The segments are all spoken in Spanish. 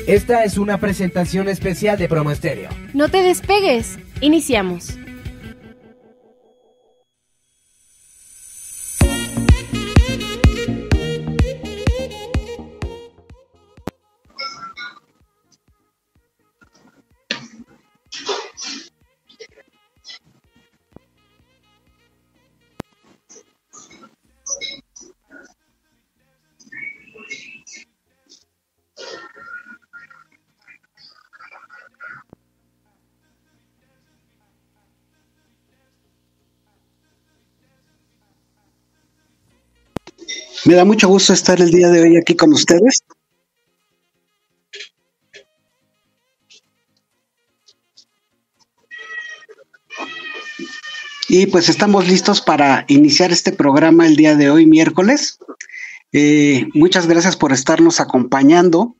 Esta es una presentación especial de Promo Estéreo. No te despegues. Iniciamos. Me da mucho gusto estar el día de hoy aquí con ustedes. Y pues estamos listos para iniciar este programa el día de hoy, miércoles. Muchas gracias por estarnos acompañando.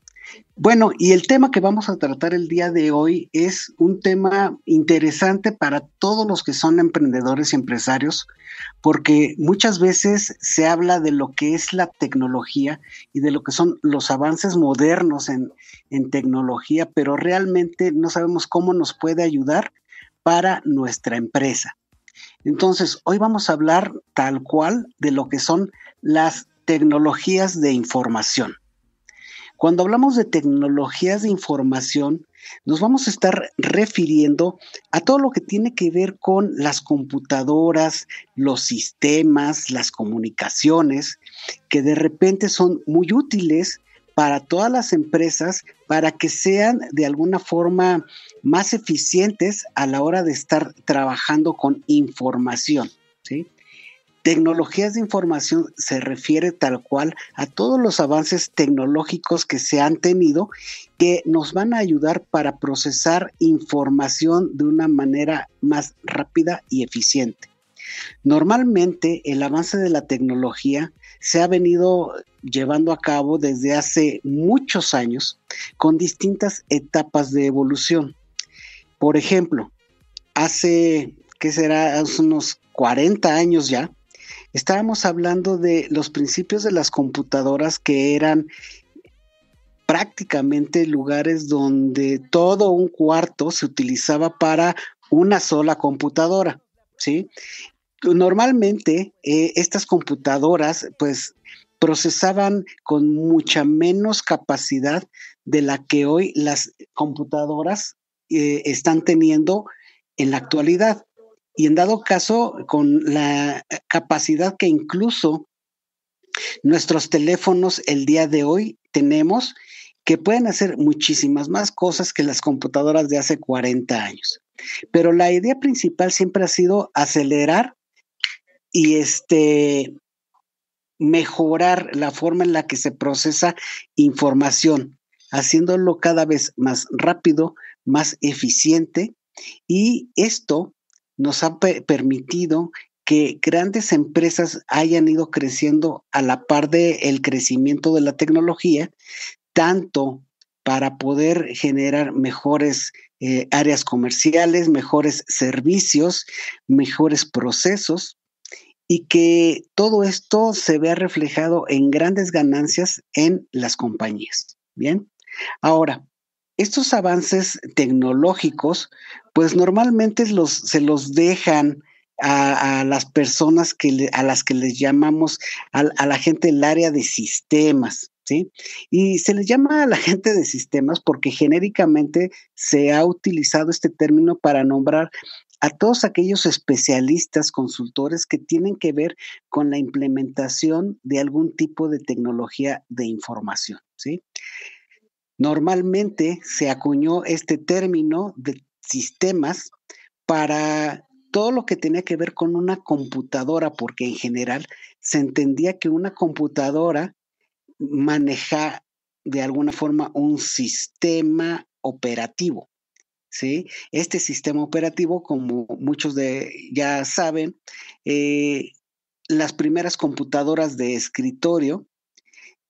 Bueno, y el tema que vamos a tratar el día de hoy es un tema interesante para todos los que son emprendedores y empresarios, porque muchas veces se habla de lo que es la tecnología y de lo que son los avances modernos en tecnología, pero realmente no sabemos cómo nos puede ayudar para nuestra empresa. Entonces, hoy vamos a hablar tal cual de lo que son las tecnologías de información. Cuando hablamos de tecnologías de información, nos vamos a estar refiriendo a todo lo que tiene que ver con las computadoras, los sistemas, las comunicaciones, que de repente son muy útiles para todas las empresas para que sean de alguna forma más eficientes a la hora de estar trabajando con información, ¿sí? Tecnologías de información se refiere tal cual a todos los avances tecnológicos que se han tenido que nos van a ayudar para procesar información de una manera más rápida y eficiente. Normalmente el avance de la tecnología se ha venido llevando a cabo desde hace muchos años con distintas etapas de evolución. Por ejemplo, hace unos 40 años ya, estábamos hablando de los principios de las computadoras que eran prácticamente lugares donde todo un cuarto se utilizaba para una sola computadora, ¿sí? Normalmente estas computadoras pues procesaban con mucha menos capacidad de la que hoy las computadoras están teniendo en la actualidad. Y en dado caso, con la capacidad que incluso nuestros teléfonos el día de hoy tenemos, que pueden hacer muchísimas más cosas que las computadoras de hace 40 años. Pero la idea principal siempre ha sido acelerar y mejorar la forma en la que se procesa información, haciéndolo cada vez más rápido, más eficiente, y esto nos ha permitido que grandes empresas hayan ido creciendo a la par del crecimiento de la tecnología, tanto para poder generar mejores áreas comerciales, mejores servicios, mejores procesos, y que todo esto se vea reflejado en grandes ganancias en las compañías. Bien, ahora, estos avances tecnológicos, pues normalmente se los dejan a las personas a las que les llamamos a la gente del área de sistemas, ¿sí? Y se les llama a la gente de sistemas porque genéricamente se ha utilizado este término para nombrar a todos aquellos especialistas, consultores que tienen que ver con la implementación de algún tipo de tecnología de información, ¿sí? Normalmente se acuñó este término de sistemas para todo lo que tenía que ver con una computadora, porque en general se entendía que una computadora maneja de alguna forma un sistema operativo, ¿sí? Este sistema operativo, como muchos ya saben, las primeras computadoras de escritorio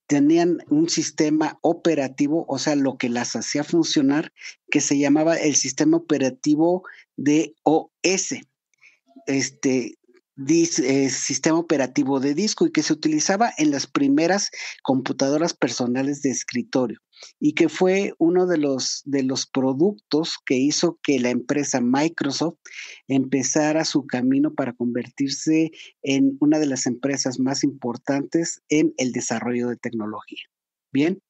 tenían un sistema operativo, o sea, lo que las hacía funcionar, que se llamaba el sistema operativo de OS. sistema operativo de disco y que se utilizaba en las primeras computadoras personales de escritorio y que fue uno de los productos que hizo que la empresa Microsoft empezara su camino para convertirse en una de las empresas más importantes en el desarrollo de tecnología. Bien,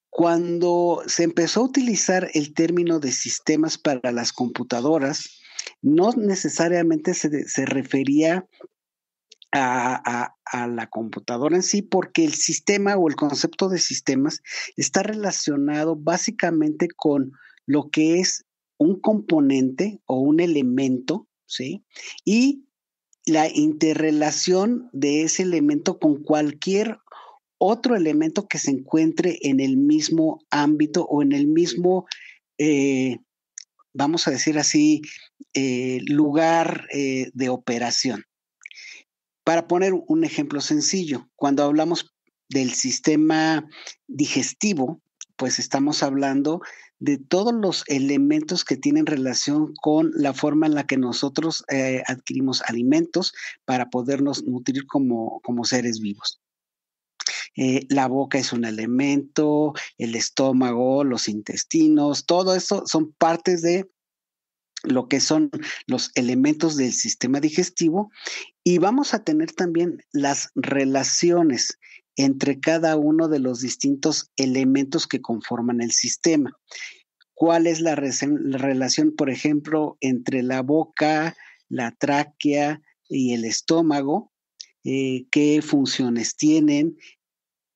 cuando se empezó a utilizar el término de sistemas para las computadoras, no necesariamente se refería a la computadora en sí, porque el sistema o el concepto de sistemas está relacionado básicamente con lo que es un componente o un elemento, ¿sí? Y la interrelación de ese elemento con cualquier otro elemento que se encuentre en el mismo ámbito o en el mismo, vamos a decir así, lugar de operación. Para poner un ejemplo sencillo, cuando hablamos del sistema digestivo, pues estamos hablando de todos los elementos que tienen relación con la forma en la que nosotros adquirimos alimentos para podernos nutrir como seres vivos. La boca es un elemento, el estómago, los intestinos, todo eso son partes de lo que son los elementos del sistema digestivo y vamos a tener también las relaciones entre cada uno de los distintos elementos que conforman el sistema. ¿Cuál es la relación, por ejemplo, entre la boca, la tráquea y el estómago? ¿Qué funciones tienen?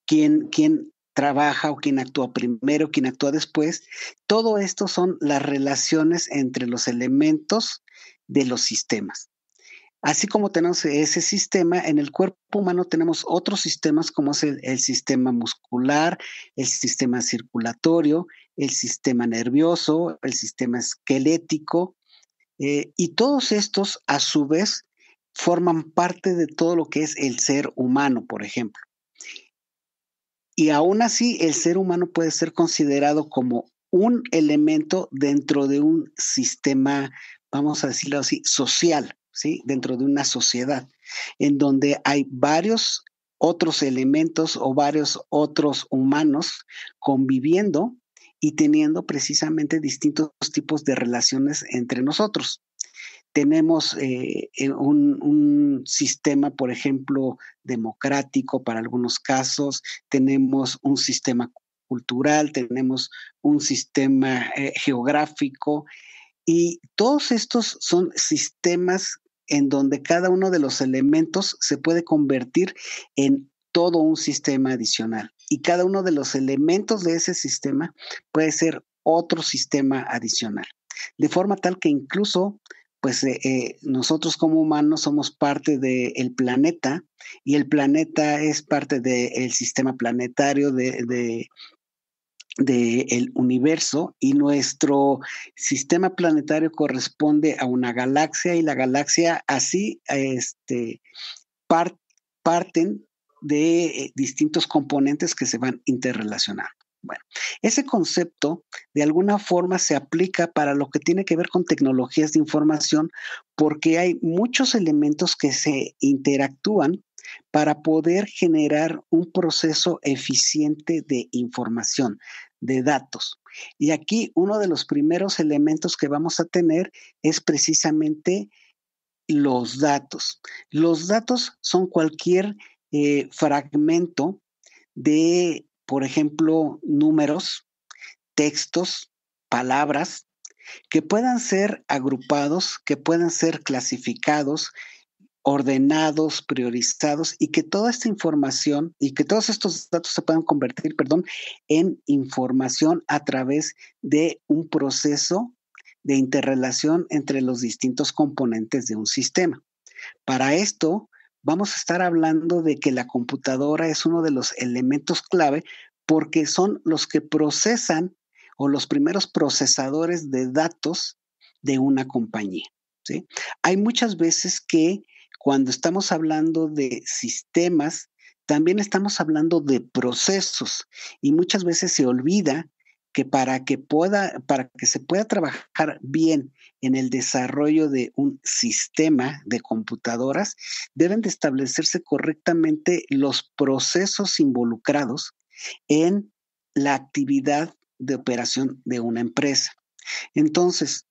¿Quién trabaja o quién actúa primero, quién actúa después? Todo esto son las relaciones entre los elementos de los sistemas. Así como tenemos ese sistema, en el cuerpo humano tenemos otros sistemas como es el sistema muscular, el sistema circulatorio, el sistema nervioso, el sistema esquelético, y todos estos a su vez forman parte de todo lo que es el ser humano, por ejemplo. Y aún así, el ser humano puede ser considerado como un elemento dentro de un sistema, vamos a decirlo así, social, ¿sí? Dentro de una sociedad, en donde hay varios otros elementos o varios otros humanos conviviendo y teniendo precisamente distintos tipos de relaciones entre nosotros. Tenemos un sistema, por ejemplo, democrático para algunos casos, tenemos un sistema cultural, tenemos un sistema geográfico y todos estos son sistemas en donde cada uno de los elementos se puede convertir en todo un sistema adicional y cada uno de los elementos de ese sistema puede ser otro sistema adicional, de forma tal que incluso pues nosotros como humanos somos parte del planeta y el planeta es parte del sistema planetario del universo y nuestro sistema planetario corresponde a una galaxia y la galaxia así parten de distintos componentes que se van interrelacionando. Bueno, ese concepto de alguna forma se aplica para lo que tiene que ver con tecnologías de información porque hay muchos elementos que se interactúan para poder generar un proceso eficiente de información, de datos. Y aquí uno de los primeros elementos que vamos a tener es precisamente los datos. Los datos son cualquier fragmento de, por ejemplo, números, textos, palabras, que puedan ser agrupados, que puedan ser clasificados, ordenados, priorizados y que toda esta información y que todos estos datos se puedan convertir, en información a través de un proceso de interrelación entre los distintos componentes de un sistema. Para esto, vamos a estar hablando de que la computadora es uno de los elementos clave porque son los que procesan o los primeros procesadores de datos de una compañía, ¿sí? Hay muchas veces que cuando estamos hablando de sistemas, también estamos hablando de procesos y muchas veces se olvida que para que se pueda trabajar bien en el desarrollo de un sistema de computadoras, deben de establecerse correctamente los procesos involucrados en la actividad de operación de una empresa. Entonces,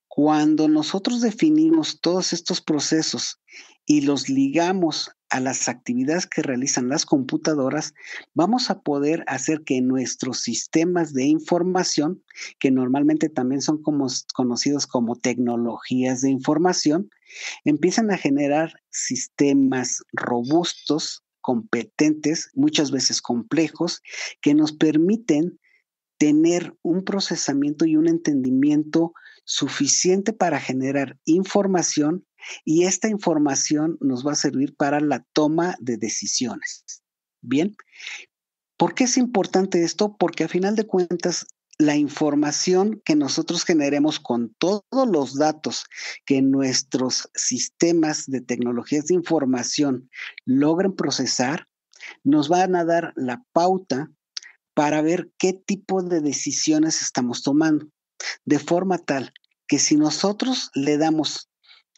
cuando nosotros definimos todos estos procesos y los ligamos a las actividades que realizan las computadoras, vamos a poder hacer que nuestros sistemas de información, que normalmente también son conocidos como tecnologías de información, empiecen a generar sistemas robustos, competentes, muchas veces complejos, que nos permiten tener un procesamiento y un entendimiento suficiente para generar información, y esta información nos va a servir para la toma de decisiones. Bien, ¿por qué es importante esto? Porque a final de cuentas, la información que nosotros generemos con todos los datos que nuestros sistemas de tecnologías de información logren procesar, nos van a dar la pauta para ver qué tipo de decisiones estamos tomando, de forma tal que si nosotros le damos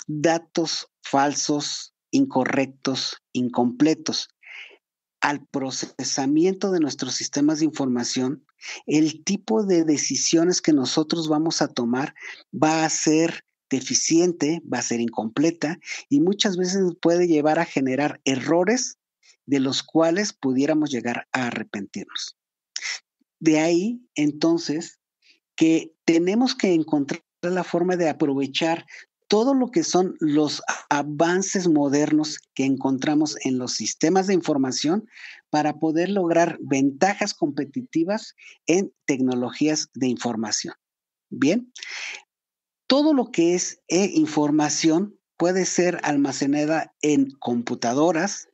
datos falsos, incorrectos, incompletos al procesamiento de nuestros sistemas de información, el tipo de decisiones que nosotros vamos a tomar va a ser deficiente, va a ser incompleta, y muchas veces puede llevar a generar errores de los cuales pudiéramos llegar a arrepentirnos. De ahí, entonces, que tenemos que encontrar la forma de aprovechar todo lo que son los avances modernos que encontramos en los sistemas de información para poder lograr ventajas competitivas en tecnologías de información. Bien, todo lo que es información puede ser almacenada en computadoras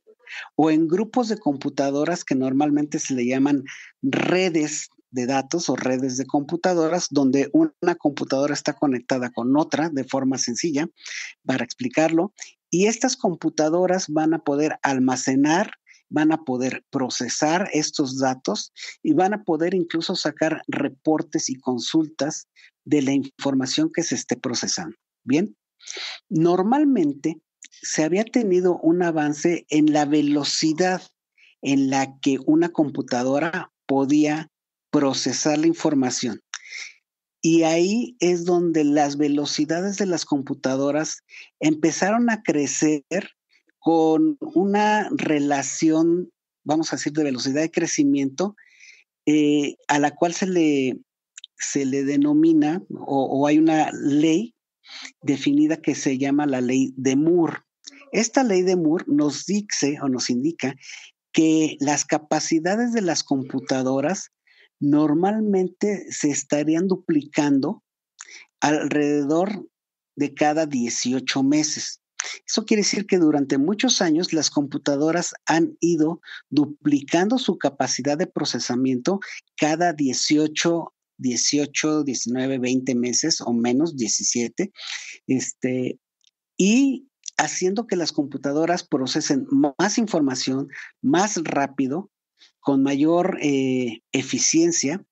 o en grupos de computadoras que normalmente se le llaman redes de datos o redes de computadoras, donde una computadora está conectada con otra de forma sencilla, para explicarlo, y estas computadoras van a poder almacenar, van a poder procesar estos datos y van a poder incluso sacar reportes y consultas de la información que se esté procesando. Bien, normalmente se había tenido un avance en la velocidad en la que una computadora podía procesar la información. Y ahí es donde las velocidades de las computadoras empezaron a crecer con una relación, vamos a decir, de velocidad de crecimiento, a la cual se le denomina o hay una ley definida que se llama la ley de Moore. Esta ley de Moore nos dice o nos indica que las capacidades de las computadoras normalmente se estarían duplicando alrededor de cada 18 meses. Eso quiere decir que durante muchos años las computadoras han ido duplicando su capacidad de procesamiento cada 18, 19, 20 meses o menos, 17, y haciendo que las computadoras procesen más información más rápido, con mayor eficiencia,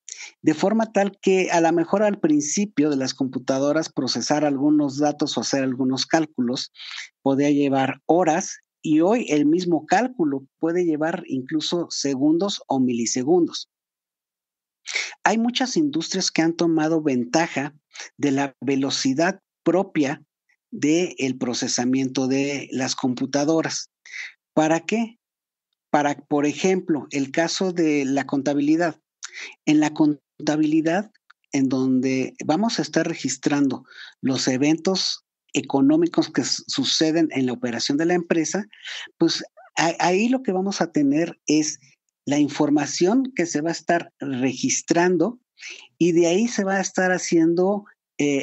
de forma tal que a lo mejor al principio de las computadoras procesar algunos datos o hacer algunos cálculos podía llevar horas, y hoy el mismo cálculo puede llevar incluso segundos o milisegundos. Hay muchas industrias que han tomado ventaja de la velocidad propia del procesamiento de las computadoras. ¿Para qué? Para, por ejemplo, el caso de la contabilidad. En la contabilidad, en donde vamos a estar registrando los eventos económicos que suceden en la operación de la empresa, pues ahí lo que vamos a tener es la información que se va a estar registrando, y de ahí se va a estar haciendo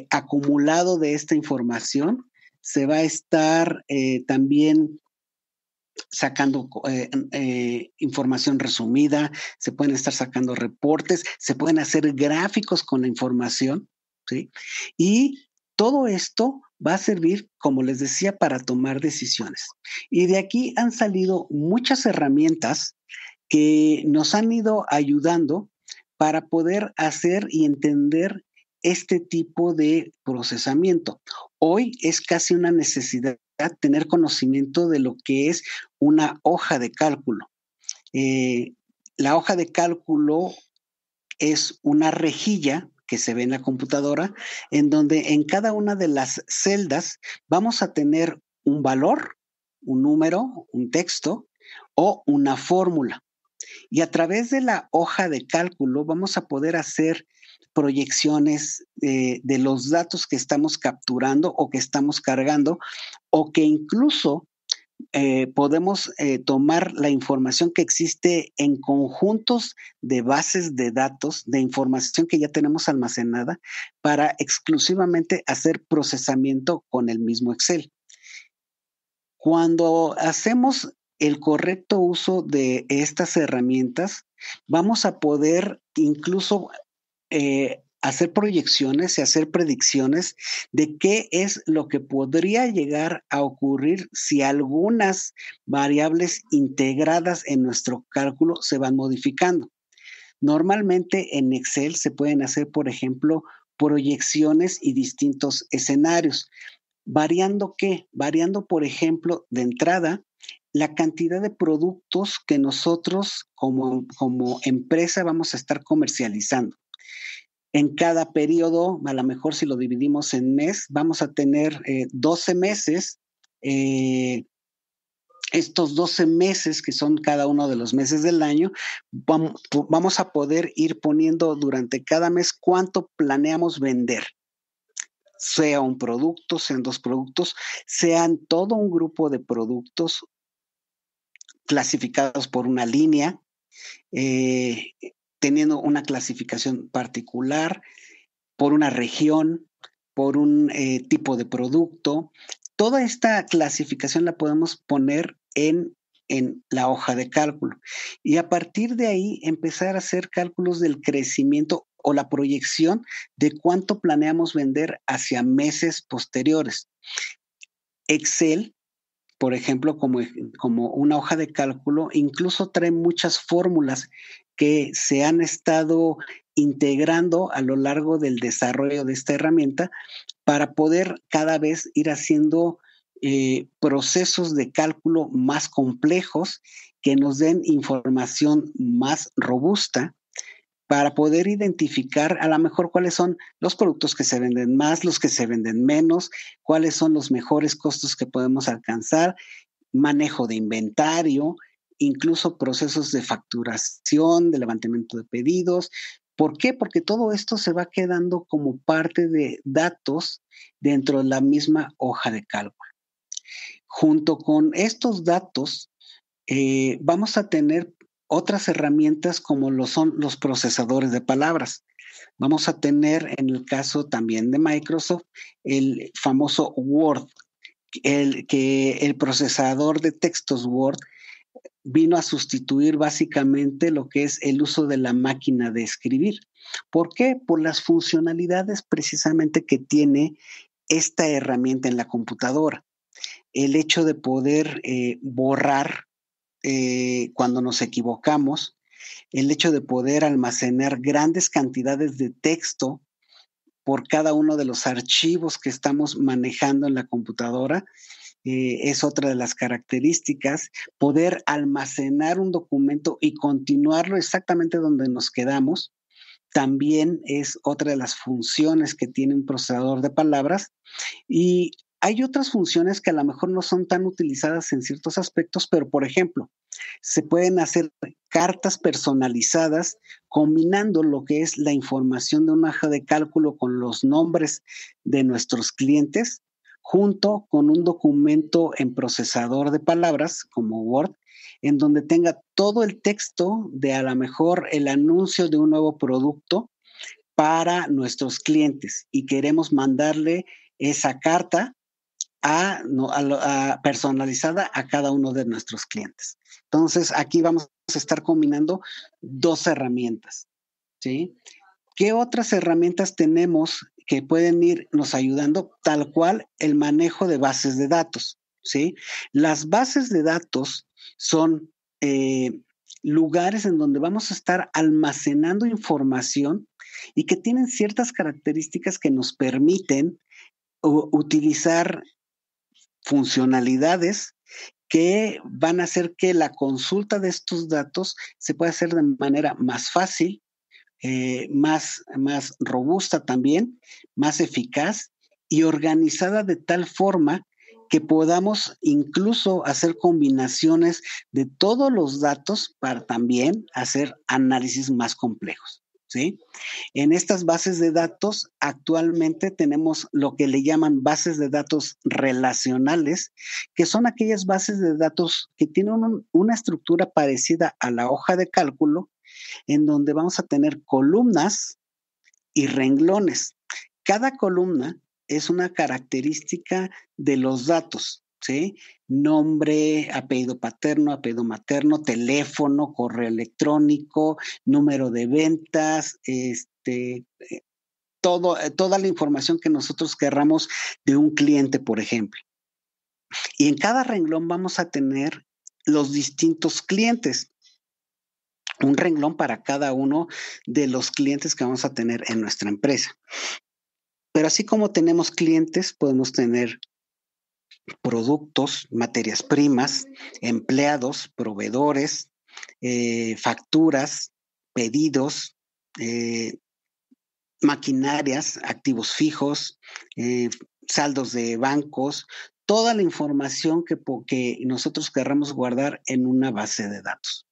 acumulado de esta información, se va a estar también sacando información resumida, se pueden estar sacando reportes, se pueden hacer gráficos con la información, ¿sí? Y todo esto va a servir, como les decía, para tomar decisiones. Y de aquí han salido muchas herramientas que nos han ido ayudando para poder hacer y entender este tipo de procesamiento. Hoy es casi una necesidad tener conocimiento de lo que es una hoja de cálculo. La hoja de cálculo es una rejilla que se ve en la computadora, en donde en cada una de las celdas vamos a tener un valor, un número, un texto o una fórmula. Y a través de la hoja de cálculo vamos a poder hacer proyecciones de los datos que estamos capturando o que estamos cargando, o que incluso podemos tomar la información que existe en conjuntos de bases de datos, de información que ya tenemos almacenada, para exclusivamente hacer procesamiento con el mismo Excel. Cuando hacemos el correcto uso de estas herramientas, vamos a poder incluso hacer proyecciones y hacer predicciones de qué es lo que podría llegar a ocurrir si algunas variables integradas en nuestro cálculo se van modificando. Normalmente en Excel se pueden hacer, por ejemplo, proyecciones y distintos escenarios. ¿Variando qué? Variando, por ejemplo, de entrada, la cantidad de productos que nosotros como empresa vamos a estar comercializando. En cada periodo, a lo mejor si lo dividimos en mes, vamos a tener 12 meses. Estos 12 meses, que son cada uno de los meses del año, vamos a poder ir poniendo durante cada mes cuánto planeamos vender. Sea un producto, sean dos productos, sean todo un grupo de productos clasificados por una línea, teniendo una clasificación particular, por una región, por un tipo de producto. Toda esta clasificación la podemos poner en la hoja de cálculo. Y a partir de ahí empezar a hacer cálculos del crecimiento o la proyección de cuánto planeamos vender hacia meses posteriores. Excel, por ejemplo, como una hoja de cálculo, incluso trae muchas fórmulas que se han estado integrando a lo largo del desarrollo de esta herramienta para poder cada vez ir haciendo procesos de cálculo más complejos que nos den información más robusta para poder identificar a lo mejor cuáles son los productos que se venden más, los que se venden menos, cuáles son los mejores costos que podemos alcanzar, manejo de inventario, incluso procesos de facturación, de levantamiento de pedidos. ¿Por qué? Porque todo esto se va quedando como parte de datos dentro de la misma hoja de cálculo. Junto con estos datos, vamos a tener otras herramientas como lo son los procesadores de palabras. Vamos a tener, en el caso también de Microsoft, el famoso Word, el procesador de textos Word vino a sustituir básicamente lo que es el uso de la máquina de escribir. ¿Por qué? Por las funcionalidades precisamente que tiene esta herramienta en la computadora. El hecho de poder borrar cuando nos equivocamos, el hecho de poder almacenar grandes cantidades de texto por cada uno de los archivos que estamos manejando en la computadora, es otra de las características. Poder almacenar un documento y continuarlo exactamente donde nos quedamos, también es otra de las funciones que tiene un procesador de palabras. Y hay otras funciones que a lo mejor no son tan utilizadas en ciertos aspectos, pero por ejemplo, se pueden hacer cartas personalizadas combinando lo que es la información de una hoja de cálculo con los nombres de nuestros clientes, junto con un documento en procesador de palabras como Word, en donde tenga todo el texto de a lo mejor el anuncio de un nuevo producto para nuestros clientes y queremos mandarle esa carta personalizada a cada uno de nuestros clientes. Entonces, aquí vamos a estar combinando dos herramientas, ¿sí? ¿Qué otras herramientas tenemos que pueden irnos ayudando? Tal cual el manejo de bases de datos, ¿sí? Las bases de datos son lugares en donde vamos a estar almacenando información y que tienen ciertas características que nos permiten utilizar funcionalidades que van a hacer que la consulta de estos datos se pueda hacer de manera más fácil, más robusta también, más eficaz y organizada de tal forma que podamos incluso hacer combinaciones de todos los datos para también hacer análisis más complejos, ¿sí? En estas bases de datos actualmente tenemos lo que le llaman bases de datos relacionales, que son aquellas bases de datos que tienen una estructura parecida a la hoja de cálculo, en donde vamos a tener columnas y renglones. Cada columna es una característica de los datos, ¿sí? Nombre, apellido paterno, apellido materno, teléfono, correo electrónico, número de ventas, toda la información que nosotros querramos de un cliente, por ejemplo. Y en cada renglón vamos a tener los distintos clientes. Un renglón para cada uno de los clientes que vamos a tener en nuestra empresa. Pero así como tenemos clientes, podemos tener productos, materias primas, empleados, proveedores, facturas, pedidos, maquinarias, activos fijos, saldos de bancos, toda la información que nosotros querramos guardar en una base de datos.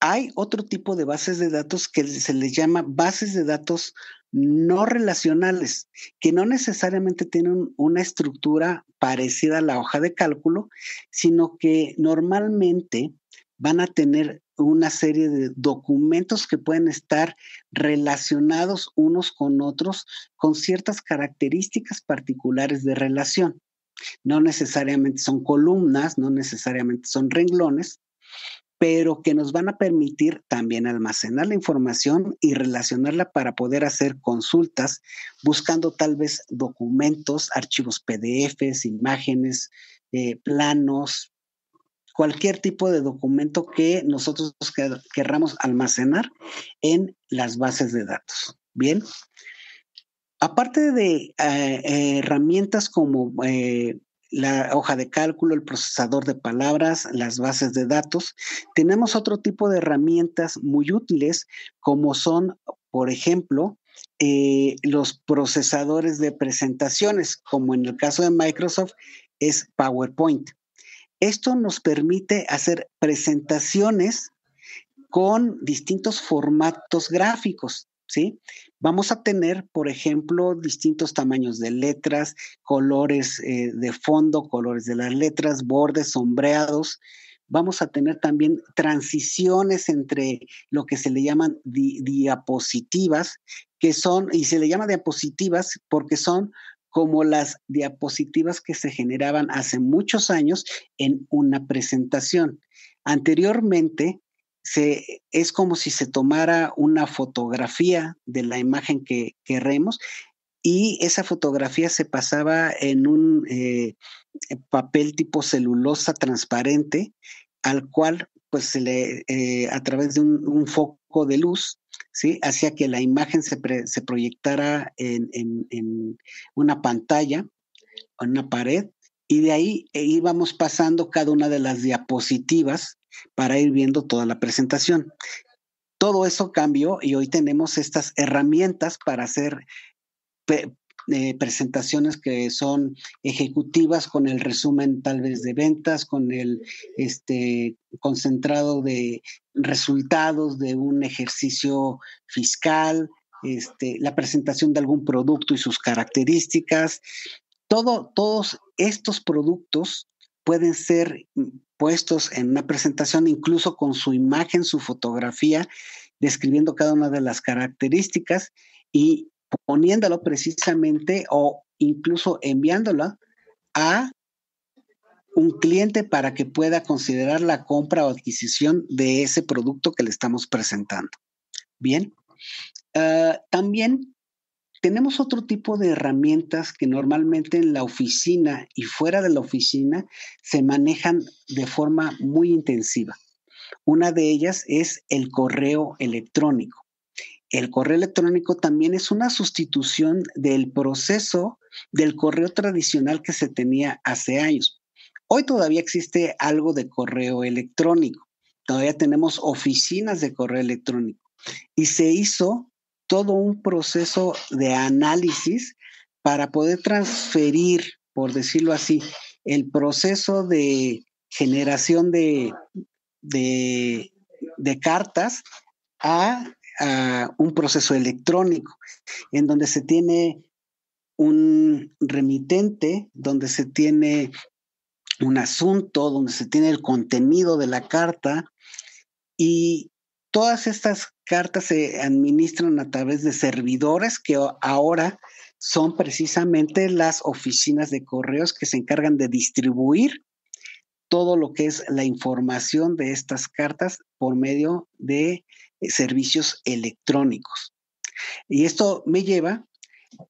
Hay otro tipo de bases de datos que se les llama bases de datos no relacionales, que no necesariamente tienen una estructura parecida a la hoja de cálculo, sino que normalmente van a tener una serie de documentos que pueden estar relacionados unos con otros con ciertas características particulares de relación. No necesariamente son columnas, no necesariamente son renglones, pero que nos van a permitir también almacenar la información y relacionarla para poder hacer consultas, buscando tal vez documentos, archivos PDFs, imágenes, planos, cualquier tipo de documento que nosotros querramos almacenar en las bases de datos. Bien. Aparte de herramientas como la hoja de cálculo, el procesador de palabras, las bases de datos, tenemos otro tipo de herramientas muy útiles como son, por ejemplo, los procesadores de presentaciones, como en el caso de Microsoft es PowerPoint. Esto nos permite hacer presentaciones con distintos formatos gráficos, ¿sí? Vamos a tener, por ejemplo, distintos tamaños de letras, colores de fondo, colores de las letras, bordes, sombreados. Vamos a tener también transiciones entre lo que se le llaman diapositivas, que son, y se le llama diapositivas porque son como las diapositivas que se generaban hace muchos años en una presentación. Anteriormente, es como si se tomara una fotografía de la imagen que queremos y esa fotografía se pasaba en un papel tipo celulosa transparente al cual pues a través de un foco de luz, ¿sí? Hacía que la imagen se proyectara en una pantalla, en una pared, y de ahí íbamos pasando cada una de las diapositivas para ir viendo toda la presentación. Todo eso cambió y hoy tenemos estas herramientas para hacer presentaciones que son ejecutivas con el resumen tal vez de ventas, con el concentrado de resultados de un ejercicio fiscal, la presentación de algún producto y sus características. Todos estos productos pueden ser puestos en una presentación incluso con su imagen, su fotografía, describiendo cada una de las características y poniéndolo precisamente o incluso enviándola a un cliente para que pueda considerar la compra o adquisición de ese producto que le estamos presentando. Bien, también tenemos otro tipo de herramientas que normalmente en la oficina y fuera de la oficina se manejan de forma muy intensiva. Una de ellas es el correo electrónico. el correo electrónico también es una sustitución del proceso del correo tradicional que se tenía hace años. Hoy todavía existe algo de correo electrónico, todavía tenemos oficinas de correo electrónico y se hizo todo un proceso de análisis para poder transferir, por decirlo así, el proceso de generación de cartas a un proceso electrónico, en donde se tiene un remitente, donde se tiene un asunto, donde se tiene el contenido de la carta, y todas estas cartas se administran a través de servidores que ahora son precisamente las oficinas de correos que se encargan de distribuir todo lo que es la información de estas cartas por medio de servicios electrónicos. Y esto me lleva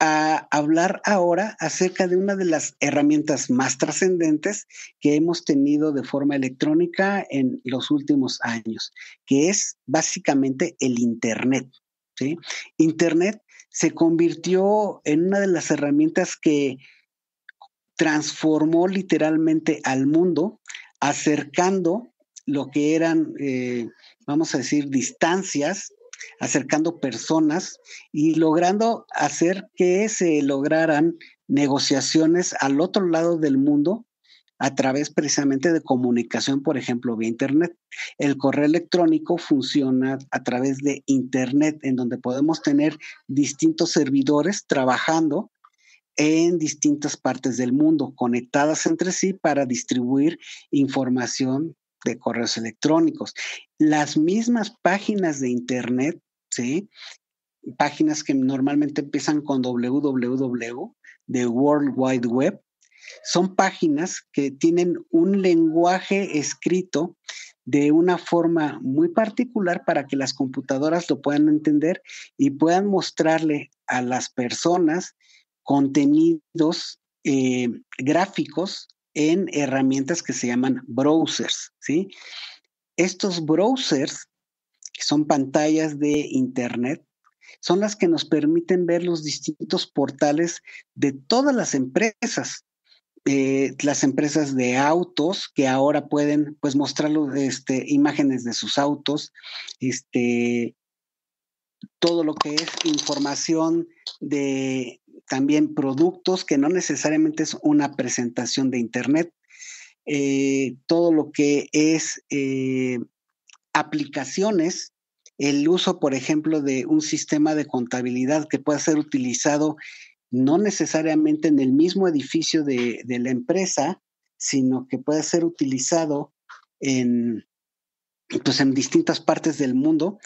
a hablar ahora acerca de una de las herramientas más trascendentes que hemos tenido de forma electrónica en los últimos años, que es básicamente el Internet, ¿sí? Internet se convirtió en una de las herramientas que transformó literalmente al mundo, acercando lo que eran, vamos a decir, distancias, acercando personas y logrando hacer que se lograran negociaciones al otro lado del mundo a través precisamente de comunicación, por ejemplo, vía Internet. El correo electrónico funciona a través de Internet, en donde podemos tener distintos servidores trabajando en distintas partes del mundo, conectadas entre sí para distribuir información de correos electrónicos. Las mismas páginas de Internet, ¿sí? Páginas que normalmente empiezan con www, de World Wide Web, son páginas que tienen un lenguaje escrito de una forma muy particular para que las computadoras lo puedan entender y puedan mostrarle a las personas contenidos gráficos en herramientas que se llaman browsers, ¿sí? Estos browsers, que son pantallas de Internet, son las que nos permiten ver los distintos portales de todas las empresas de autos que ahora pueden pues mostrar imágenes de sus autos, todo lo que es información de también productos que no necesariamente es una presentación de Internet, todo lo que es aplicaciones, el uso, por ejemplo, de un sistema de contabilidad que pueda ser utilizado no necesariamente en el mismo edificio de la empresa, sino que puede ser utilizado en distintas partes del mundo,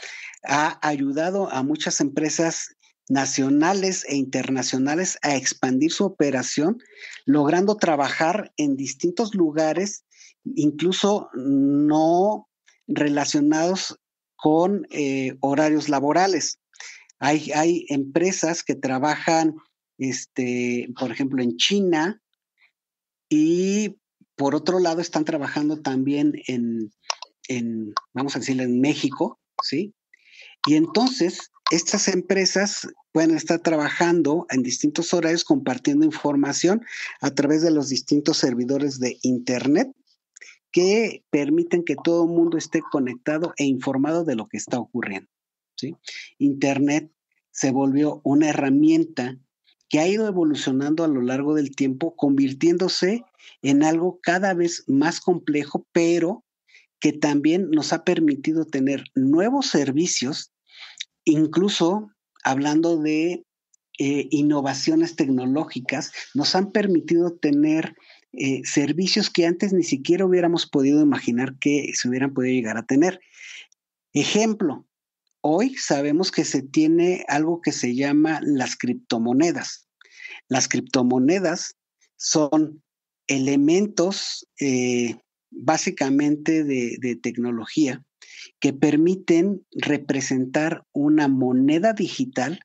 ha ayudado a muchas empresas nacionales e internacionales a expandir su operación, logrando trabajar en distintos lugares, incluso no relacionados con horarios laborales. Hay empresas que trabajan, por ejemplo, en China, y por otro lado están trabajando también vamos a decirlo, en México, ¿sí? Y entonces estas empresas pueden estar trabajando en distintos horarios compartiendo información a través de los distintos servidores de Internet que permiten que todo el mundo esté conectado e informado de lo que está ocurriendo, ¿sí? Internet se volvió una herramienta que ha ido evolucionando a lo largo del tiempo, convirtiéndose en algo cada vez más complejo, pero que también nos ha permitido tener nuevos servicios, incluso hablando de innovaciones tecnológicas, nos han permitido tener servicios que antes ni siquiera hubiéramos podido imaginar que se hubieran podido llegar a tener. Ejemplo, hoy sabemos que se tiene algo que se llama las criptomonedas. Las criptomonedas son elementos básicamente de tecnología que permiten representar una moneda digital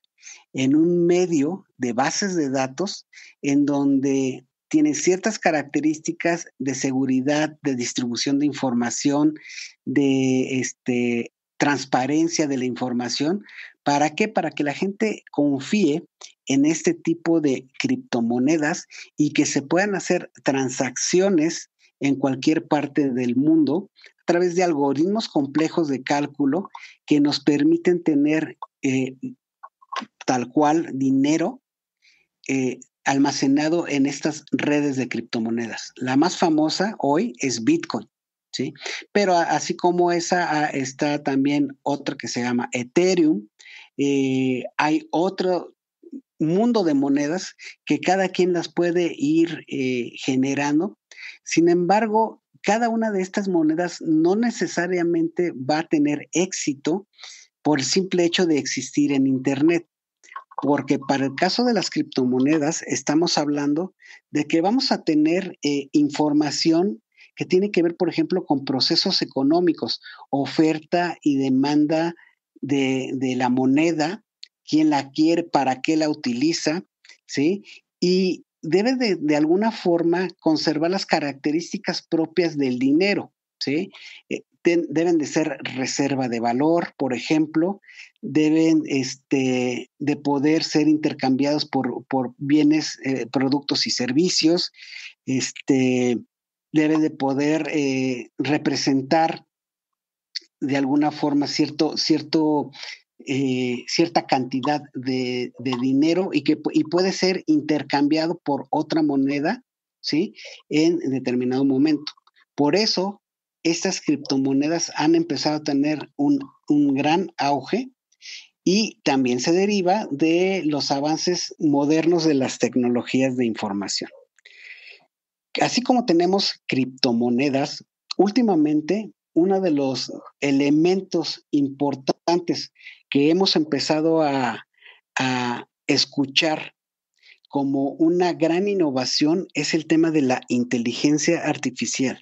en un medio de bases de datos en donde tiene ciertas características de seguridad, de distribución de información, de transparencia de la información, ¿Para qué? Para que la gente confíe en este tipo de criptomonedas y que se puedan hacer transacciones en cualquier parte del mundo a través de algoritmos complejos de cálculo que nos permiten tener tal cual dinero almacenado en estas redes de criptomonedas. La más famosa hoy es Bitcoin, ¿sí? Pero así como esa está también otra que se llama Ethereum. Hay otro mundo de monedas que cada quien las puede ir generando. Sin embargo, cada una de estas monedas no necesariamente va a tener éxito por el simple hecho de existir en Internet. Porque para el caso de las criptomonedas estamos hablando de que vamos a tener información que tiene que ver, por ejemplo, con procesos económicos, oferta y demanda de la moneda, quién la quiere, para qué la utiliza, ¿sí? Y debe de alguna forma conservar las características propias del dinero, ¿sí? Deben de ser reserva de valor, por ejemplo, deben de poder ser intercambiados por bienes, productos y servicios, debe de poder representar de alguna forma cierta cantidad de dinero y puede ser intercambiado por otra moneda, ¿sí? En determinado momento. Por eso, estas criptomonedas han empezado a tener un gran auge y también se deriva de los avances modernos de las tecnologías de información. Así como tenemos criptomonedas, últimamente uno de los elementos importantes que hemos empezado a escuchar como una gran innovación es el tema de la inteligencia artificial.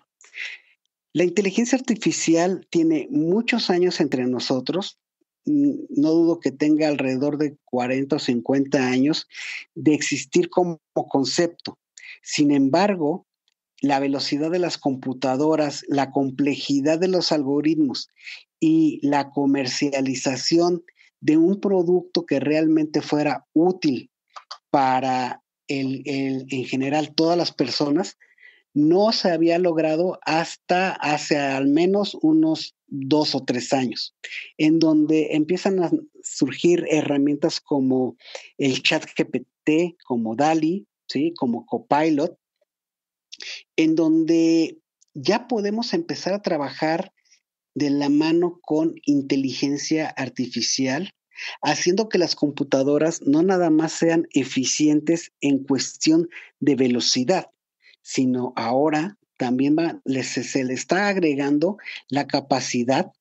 La inteligencia artificial tiene muchos años entre nosotros. No dudo que tenga alrededor de 40 o 50 años de existir como concepto. Sin embargo, la velocidad de las computadoras, la complejidad de los algoritmos y la comercialización de un producto que realmente fuera útil para en general todas las personas, no se había logrado hasta hace al menos unos 2 o 3 años, en donde empiezan a surgir herramientas como el ChatGPT, como DALL-E, ¿sí? Como Copilot, en donde ya podemos empezar a trabajar de la mano con inteligencia artificial, haciendo que las computadoras no nada más sean eficientes en cuestión de velocidad, sino ahora también se le está agregando la capacidad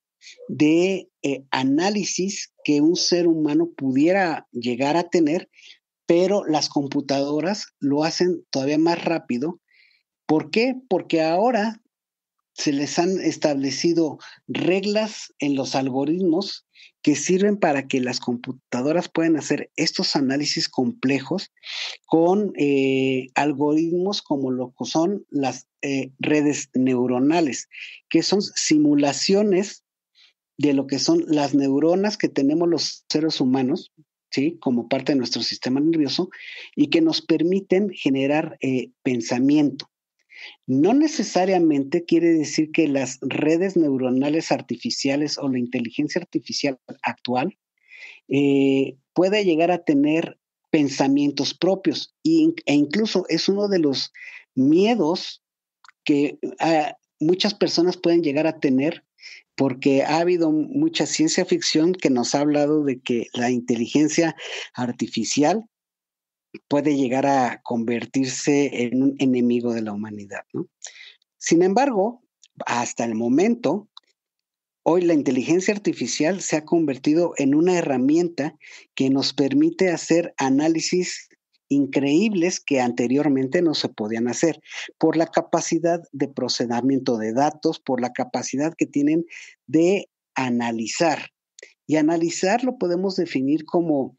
de análisis que un ser humano pudiera llegar a tener, pero las computadoras lo hacen todavía más rápido. ¿Por qué? Porque ahora se les han establecido reglas en los algoritmos que sirven para que las computadoras puedan hacer estos análisis complejos con algoritmos como lo que son las redes neuronales, que son simulaciones de lo que son las neuronas que tenemos los seres humanos, ¿sí? Como parte de nuestro sistema nervioso, y que nos permiten generar pensamiento. No necesariamente quiere decir que las redes neuronales artificiales o la inteligencia artificial actual puede llegar a tener pensamientos propios e incluso es uno de los miedos que muchas personas pueden llegar a tener, porque ha habido mucha ciencia ficción que nos ha hablado de que la inteligencia artificial puede llegar a convertirse en un enemigo de la humanidad, ¿no? Sin embargo, hasta el momento, hoy la inteligencia artificial se ha convertido en una herramienta que nos permite hacer análisis increíbles que anteriormente no se podían hacer, por la capacidad de procesamiento de datos, por la capacidad que tienen de analizar. Y analizar lo podemos definir como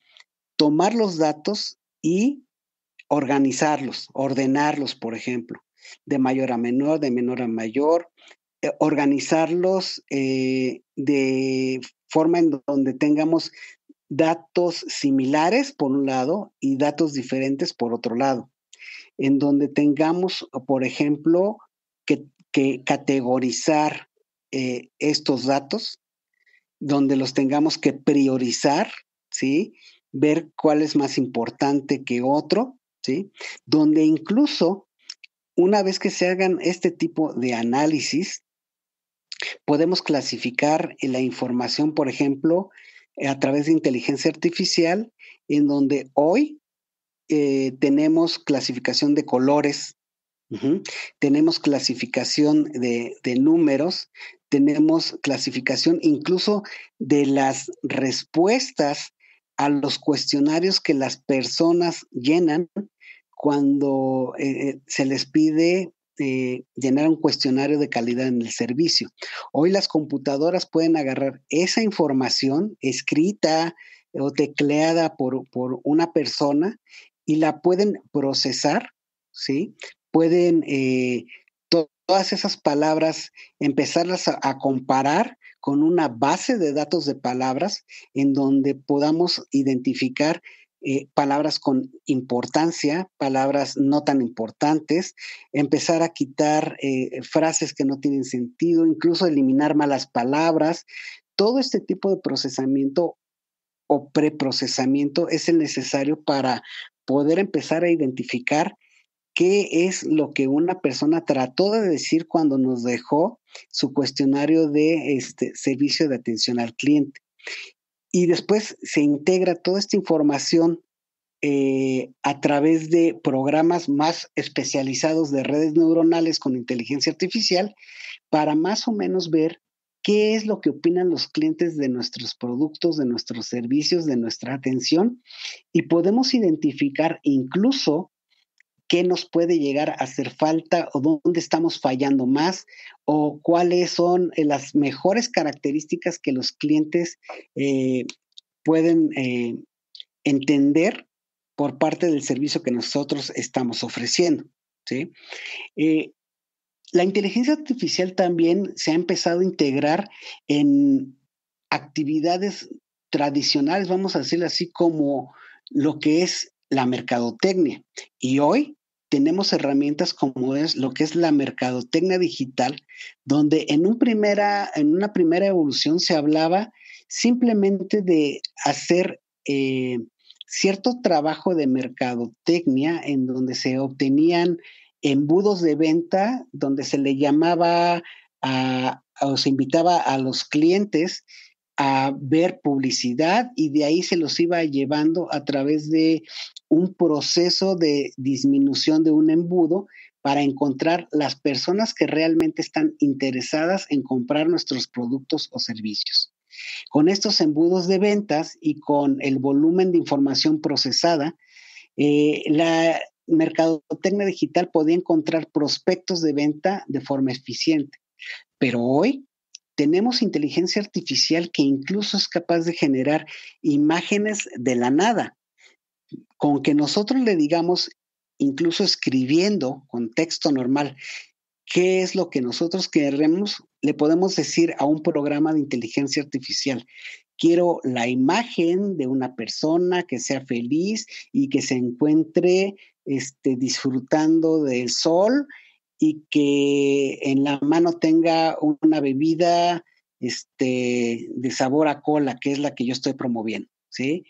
tomar los datos y organizarlos, ordenarlos, por ejemplo, de mayor a menor, de menor a mayor, organizarlos de forma en donde tengamos datos similares por un lado y datos diferentes por otro lado, en donde tengamos, por ejemplo, que categorizar estos datos, donde los tengamos que priorizar, ¿sí? Ver cuál es más importante que otro, ¿sí? Donde incluso una vez que se hagan este tipo de análisis, podemos clasificar la información, por ejemplo, a través de inteligencia artificial, en donde hoy tenemos clasificación de colores, tenemos clasificación de números, tenemos clasificación incluso de las respuestas a los cuestionarios que las personas llenan cuando se les pide llenar un cuestionario de calidad en el servicio. Hoy las computadoras pueden agarrar esa información escrita o tecleada por una persona y la pueden procesar, ¿sí? Pueden todas esas palabras empezarlas a comparar con una base de datos de palabras en donde podamos identificar palabras con importancia, palabras no tan importantes, empezar a quitar frases que no tienen sentido, incluso eliminar malas palabras. Todo este tipo de procesamiento o preprocesamiento es el necesario para poder empezar a identificar qué es lo que una persona trató de decir cuando nos dejó su cuestionario de servicio de atención al cliente. Y después se integra toda esta información a través de programas más especializados de redes neuronales con inteligencia artificial para más o menos ver qué es lo que opinan los clientes de nuestros productos, de nuestros servicios, de nuestra atención, y podemos identificar incluso qué nos puede llegar a hacer falta o dónde estamos fallando más o cuáles son las mejores características que los clientes pueden entender por parte del servicio que nosotros estamos ofreciendo, ¿sí? La inteligencia artificial también se ha empezado a integrar en actividades tradicionales, vamos a decirlo así, como lo que es la mercadotecnia. Y hoy tenemos herramientas como es lo que es la mercadotecnia digital, donde en una primera evolución se hablaba simplemente de hacer cierto trabajo de mercadotecnia en donde se obtenían embudos de venta, donde se le llamaba o se invitaba a los clientes a ver publicidad y de ahí se los iba llevando a través de un proceso de disminución de un embudo para encontrar las personas que realmente están interesadas en comprar nuestros productos o servicios. Con estos embudos de ventas y con el volumen de información procesada, la mercadotecnia digital podía encontrar prospectos de venta de forma eficiente. Pero hoy tenemos inteligencia artificial que incluso es capaz de generar imágenes de la nada. Con que nosotros le digamos, incluso escribiendo con texto normal, qué es lo que nosotros queremos, le podemos decir a un programa de inteligencia artificial: quiero la imagen de una persona que sea feliz y que se encuentre disfrutando del sol y que en la mano tenga una bebida de sabor a cola, que es la que yo estoy promoviendo, ¿sí?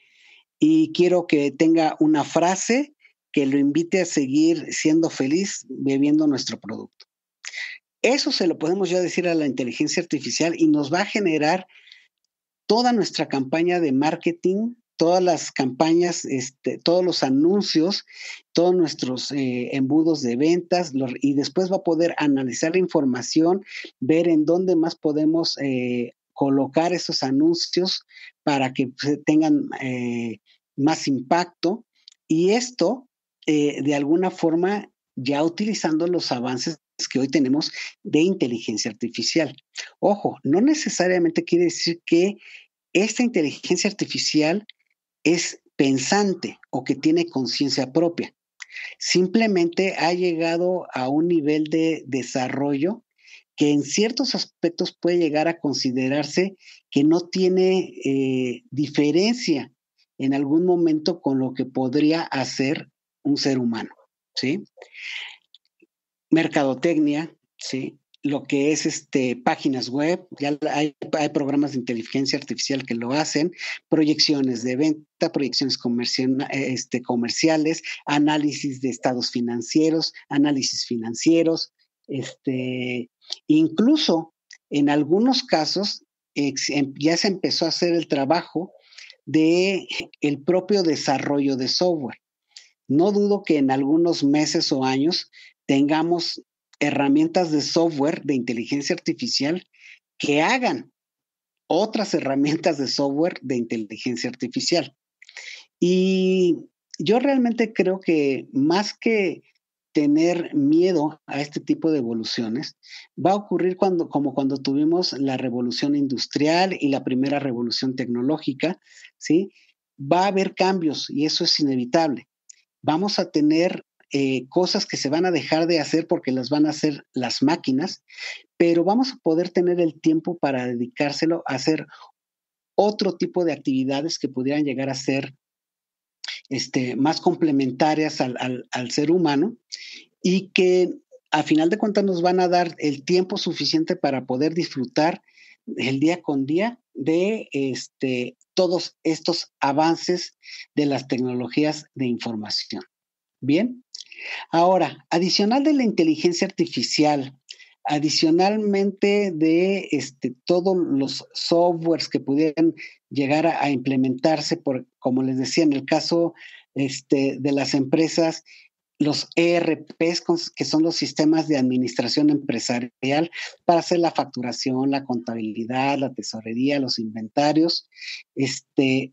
Y quiero que tenga una frase que lo invite a seguir siendo feliz bebiendo nuestro producto. Eso se lo podemos ya decir a la inteligencia artificial y nos va a generar toda nuestra campaña de marketing, todas las campañas, todos los anuncios, todos nuestros embudos de ventas, y después va a poder analizar la información, ver en dónde más podemos colocar esos anuncios para que tengan más impacto. Y esto, de alguna forma, ya utilizando los avances que hoy tenemos de inteligencia artificial. Ojo, no necesariamente quiere decir que esta inteligencia artificial es pensante o que tiene conciencia propia. Simplemente ha llegado a un nivel de desarrollo que en ciertos aspectos puede llegar a considerarse que no tiene diferencia en algún momento con lo que podría hacer un ser humano, ¿sí? Mercadotecnia, ¿sí? Lo que es páginas web, ya hay programas de inteligencia artificial que lo hacen, proyecciones de venta, proyecciones comerciales, análisis de estados financieros, análisis financieros, incluso en algunos casos ya se empezó a hacer el trabajo de el propio desarrollo de software. No dudo que en algunos meses o años tengamos herramientas de software de inteligencia artificial que hagan otras herramientas de software de inteligencia artificial. Y yo realmente creo que más que tener miedo a este tipo de evoluciones, va a ocurrir como cuando tuvimos la revolución industrial y la primera revolución tecnológica, ¿sí? Va a haber cambios y eso es inevitable. Vamos a tener cosas que se van a dejar de hacer porque las van a hacer las máquinas, pero vamos a poder tener el tiempo para dedicárselo a hacer otro tipo de actividades que pudieran llegar a ser más complementarias al ser humano y que a final de cuentas nos van a dar el tiempo suficiente para poder disfrutar el día con día de todos estos avances de las tecnologías de información. Bien, ahora, adicional de la inteligencia artificial, adicionalmente de todos los softwares que pudieran llegar a implementarse, como les decía, en el caso de las empresas, los ERPs, que son los sistemas de administración empresarial, para hacer la facturación, la contabilidad, la tesorería, los inventarios,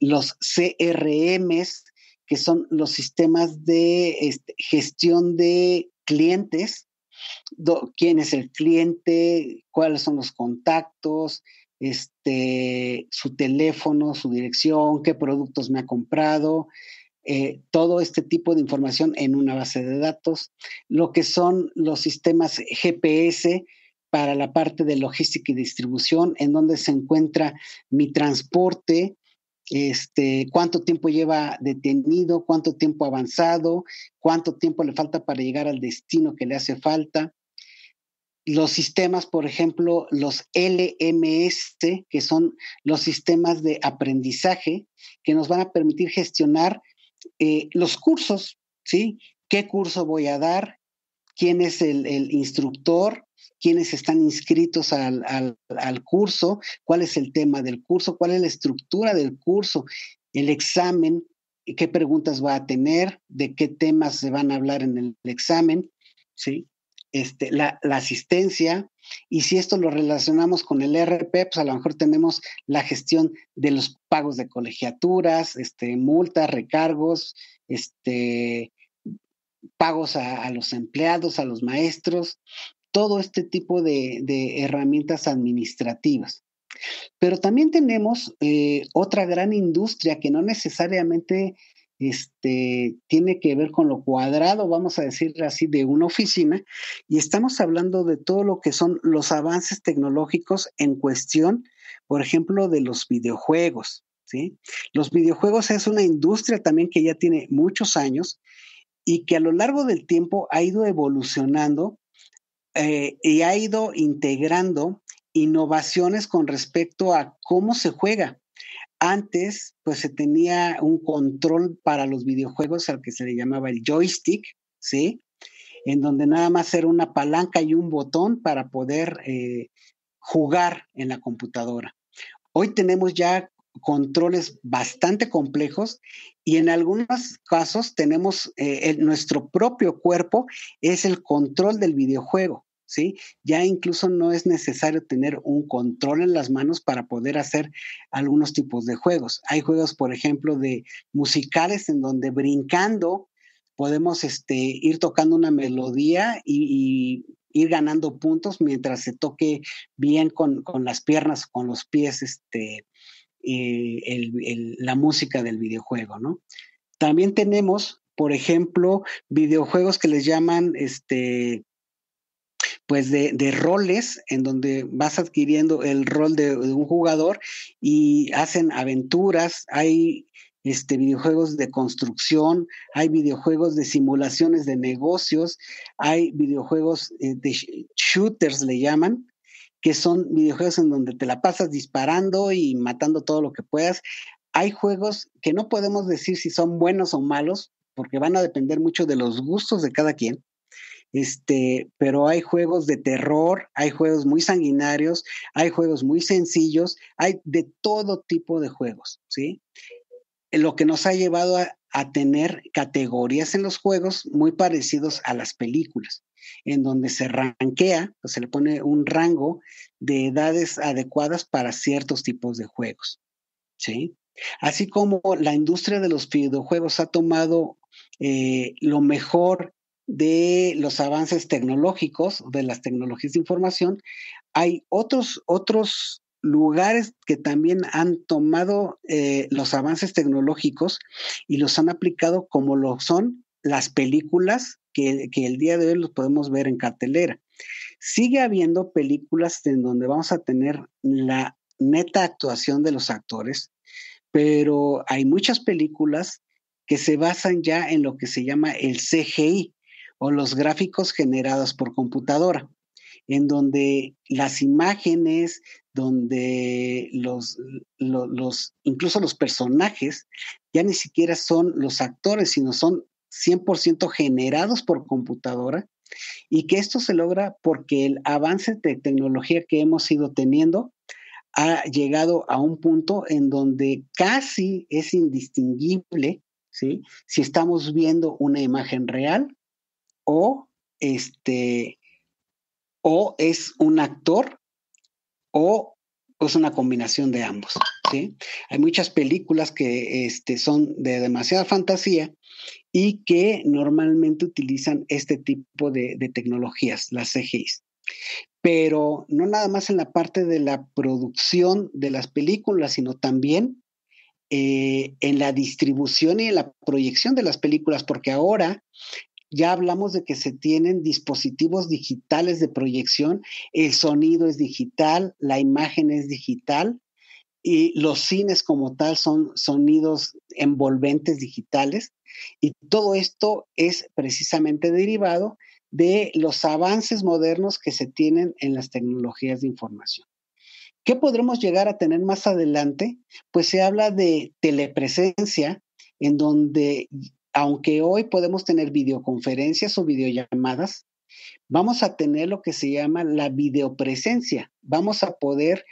los CRMs, que son los sistemas de gestión de clientes, quién es el cliente, cuáles son los contactos, su teléfono, su dirección, qué productos me ha comprado, todo este tipo de información en una base de datos, lo que son los sistemas GPS para la parte de logística y distribución, en donde se encuentra mi transporte, cuánto tiempo lleva detenido, cuánto tiempo avanzado, cuánto tiempo le falta para llegar al destino que le hace falta. Los sistemas, por ejemplo, los LMS, que son los sistemas de aprendizaje, que nos van a permitir gestionar los cursos, ¿sí? ¿Qué curso voy a dar? ¿Quién es el instructor? ¿Quiénes están inscritos al curso? ¿Cuál es el tema del curso? ¿Cuál es la estructura del curso? El examen, ¿qué preguntas va a tener? ¿De qué temas se van a hablar en el examen? ¿Sí? La asistencia, y si esto lo relacionamos con el ERP, pues a lo mejor tenemos la gestión de los pagos de colegiaturas, multas, recargos, pagos a los empleados, a los maestros, todo este tipo de herramientas administrativas. Pero también tenemos otra gran industria que no necesariamente tiene que ver con lo cuadrado, vamos a decir así, de una oficina, y estamos hablando de todo lo que son los avances tecnológicos en cuestión, por ejemplo, de los videojuegos, ¿sí? Los videojuegos es una industria también que ya tiene muchos años y que a lo largo del tiempo ha ido evolucionando y ha ido integrando innovaciones con respecto a cómo se juega. Antes, pues se tenía un control para los videojuegos al que se le llamaba el joystick, ¿sí? En donde nada más era una palanca y un botón para poder jugar en la computadora. Hoy tenemos ya controles bastante complejos y en algunos casos tenemos nuestro propio cuerpo es el control del videojuego, ¿sí? Ya incluso no es necesario tener un control en las manos para poder hacer algunos tipos de juegos. Hay juegos, por ejemplo, de musicales en donde brincando podemos ir tocando una melodía y ir ganando puntos mientras se toque bien con las piernas, con los pies, la música del videojuego, ¿no? También tenemos, por ejemplo, videojuegos que les llaman pues de roles en donde vas adquiriendo el rol de un jugador y hacen aventuras. Hay videojuegos de construcción, hay videojuegos de simulaciones de negocios, hay videojuegos de shooters, le llaman, que son videojuegos en donde te la pasas disparando y matando todo lo que puedas. Hay juegos que no podemos decir si son buenos o malos, porque van a depender mucho de los gustos de cada quien. Pero hay juegos de terror, hay juegos muy sanguinarios, hay juegos muy sencillos, hay de todo tipo de juegos, ¿sí? Lo que nos ha llevado a tener categorías en los juegos muy parecidos a las películas, en donde se rankea, o se le pone un rango de edades adecuadas para ciertos tipos de juegos, ¿sí? Así como la industria de los videojuegos ha tomado lo mejor de los avances tecnológicos, de las tecnologías de información, hay otros lugares que también han tomado los avances tecnológicos y los han aplicado, como lo son las películas que el día de hoy los podemos ver en cartelera. Sigue habiendo películas en donde vamos a tener la neta actuación de los actores, pero hay muchas películas que se basan ya en lo que se llama el CGI o los gráficos generados por computadora, en donde las imágenes, donde incluso los personajes ya ni siquiera son los actores, sino son 100% generados por computadora, y que esto se logra porque el avance de tecnología que hemos ido teniendo ha llegado a un punto en donde casi es indistinguible, ¿sí?, si estamos viendo una imagen real o o es un actor o es una combinación de ambos, ¿sí? Hay muchas películas que son de demasiada fantasía y que normalmente utilizan este tipo de tecnologías, las CGIs. Pero no nada más en la parte de la producción de las películas, sino también en la distribución y en la proyección de las películas, porque ahora ya hablamos de que se tienen dispositivos digitales de proyección, el sonido es digital, la imagen es digital y los cines como tal son sonidos envolventes digitales, y todo esto es precisamente derivado de los avances modernos que se tienen en las tecnologías de información. ¿Qué podremos llegar a tener más adelante? Pues se habla de telepresencia, en donde, aunque hoy podemos tener videoconferencias o videollamadas, vamos a tener lo que se llama la videopresencia. Vamos a poder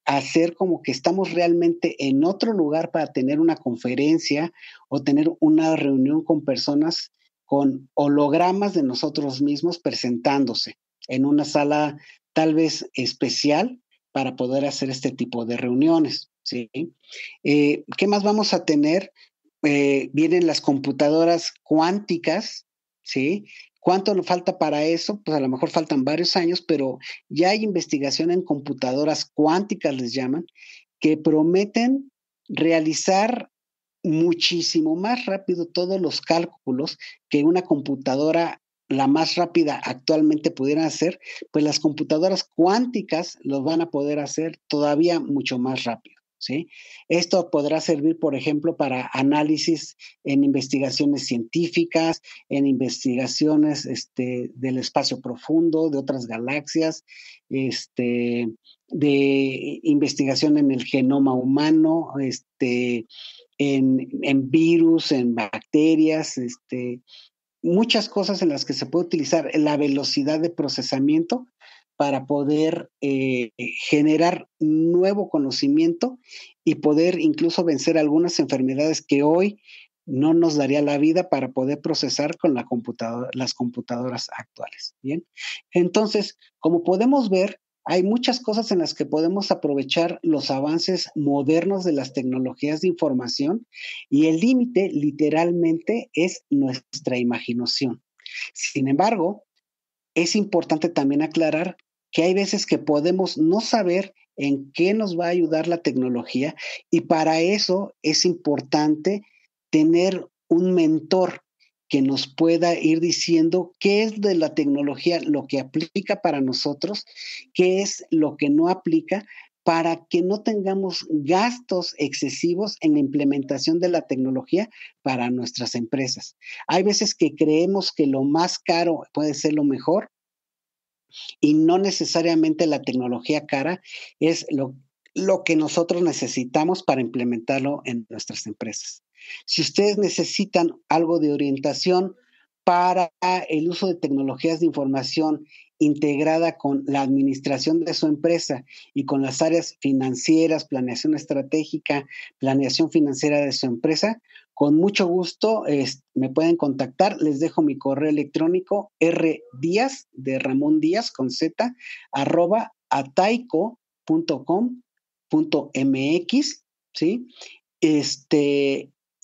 hacer como que estamos realmente en otro lugar para tener una conferencia o tener una reunión con personas con hologramas de nosotros mismos presentándose en una sala tal vez especial para poder hacer este tipo de reuniones, ¿sí? ¿Qué más vamos a tener? Vienen las computadoras cuánticas, ¿sí? ¿Cuánto nos falta para eso? Pues a lo mejor faltan varios años, pero ya hay investigación en computadoras cuánticas, les llaman, que prometen realizar muchísimo más rápido todos los cálculos que una computadora, la más rápida, actualmente pudiera hacer. Pues las computadoras cuánticas los van a poder hacer todavía mucho más rápido, ¿sí? Esto podrá servir, por ejemplo, para análisis en investigaciones científicas, en investigaciones del espacio profundo, de otras galaxias, de investigación en el genoma humano, en virus, en bacterias, muchas cosas en las que se puede utilizar la velocidad de procesamiento para poder generar nuevo conocimiento y poder incluso vencer algunas enfermedades que hoy no nos daría la vida para poder procesar con las computadoras actuales. Bien, entonces, como podemos ver, hay muchas cosas en las que podemos aprovechar los avances modernos de las tecnologías de información, y el límite literalmente es nuestra imaginación. Sin embargo, es importante también aclarar que hay veces que podemos no saber en qué nos va a ayudar la tecnología, y para eso es importante tener un mentor que nos pueda ir diciendo qué es de la tecnología lo que aplica para nosotros, qué es lo que no aplica, para que no tengamos gastos excesivos en la implementación de la tecnología para nuestras empresas. Hay veces que creemos que lo más caro puede ser lo mejor y no necesariamente la tecnología cara es lo que nosotros necesitamos para implementarlo en nuestras empresas. Si ustedes necesitan algo de orientación para el uso de tecnologías de información integrada con la administración de su empresa y con las áreas financieras, planeación estratégica, planeación financiera de su empresa, con mucho gusto me pueden contactar. Les dejo mi correo electrónico rdiaz, de Ramón Díaz con Z, @ataico.com.mx, ¿sí?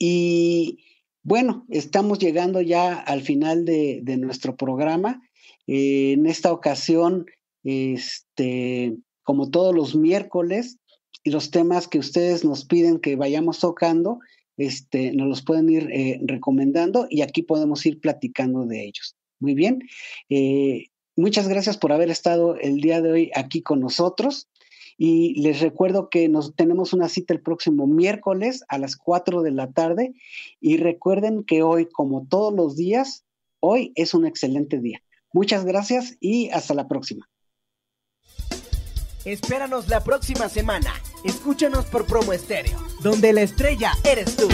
Y bueno, estamos llegando ya al final de nuestro programa. En esta ocasión, como todos los miércoles, y los temas que ustedes nos piden que vayamos tocando, nos los pueden ir recomendando y aquí podemos ir platicando de ellos. Muy bien. Muchas gracias por haber estado el día de hoy aquí con nosotros. Y les recuerdo que tenemos una cita el próximo miércoles a las 4 de la tarde. Y recuerden que hoy, como todos los días, hoy es un excelente día. Muchas gracias y hasta la próxima. Espéranos la próxima semana. Escúchanos por Promo Estéreo, donde la estrella eres tú.